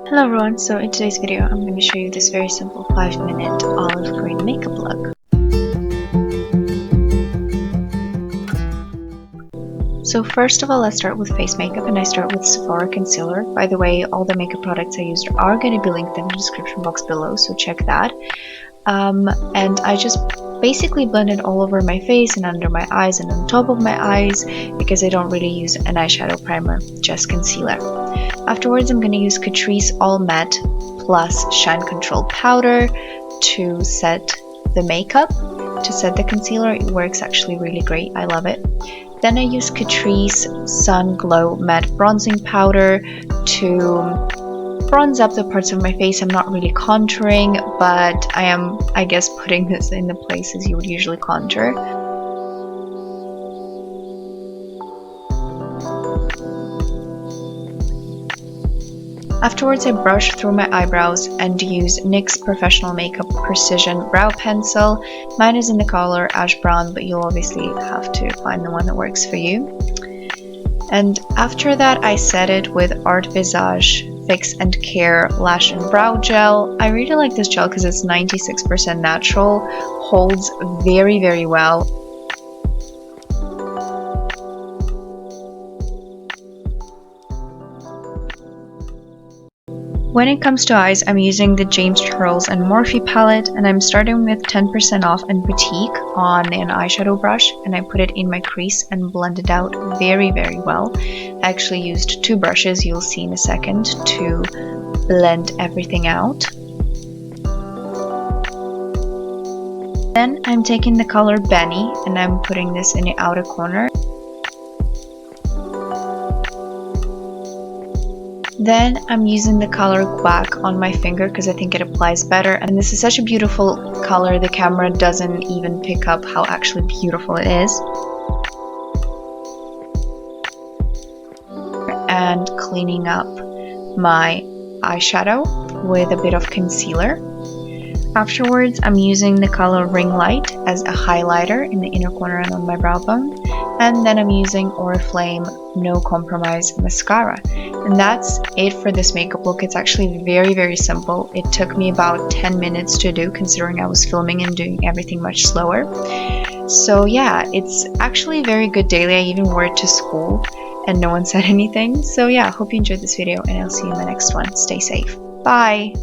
Hello everyone, so in today's video I'm going to show you this very simple 5-minute olive green makeup look. So first of all, let's start with face makeup, and I start with Sephora concealer. By the way, all the makeup products I used are going to be linked in the description box below, so check that. And I just basically blend it all over my face and under my eyes and on top of my eyes because I don't really use an eyeshadow primer, just concealer. Afterwards, I'm going to use Catrice All Matte plus Shine Control Powder to set the makeup, to set the concealer. It works actually really great. I love it. Then I use Catrice Sun Glow Matte Bronzing Powder to bronze up the parts of my face. I'm not really contouring, but I am, I guess, putting this in the places you would usually contour. Afterwards, I brush through my eyebrows and use NYX Professional Makeup Precision Brow Pencil. Mine is in the color ash brown, but you'll obviously have to find the one that works for you. And after that, I set it with Art Visage Fix and Care Lash and Brow Gel. I really like this gel because it's 96% natural, holds very, very well. When it comes to eyes, I'm using the James Charles and Morphe palette, and I'm starting with 10% off and Boutique on an eyeshadow brush, and I put it in my crease and blend it out very, very well. I actually used two brushes, you'll see in a second, to blend everything out. Then I'm taking the color Benny and I'm putting this in the outer corner. Then I'm using the color Quack on my finger because I think it applies better, and this is such a beautiful color, the camera doesn't even pick up how actually beautiful it is. And cleaning up my eyeshadow with a bit of concealer. Afterwards, I'm using the color Ring Light as a highlighter in the inner corner and on my brow bone. And then I'm using Oriflame No Compromise mascara. And that's it for this makeup look. It's actually very, very simple. It took me about 10 minutes to do, considering I was filming and doing everything much slower. So yeah, it's actually a very good daily. I even wore it to school and no one said anything. So yeah, I hope you enjoyed this video, and I'll see you in the next one. Stay safe. Bye!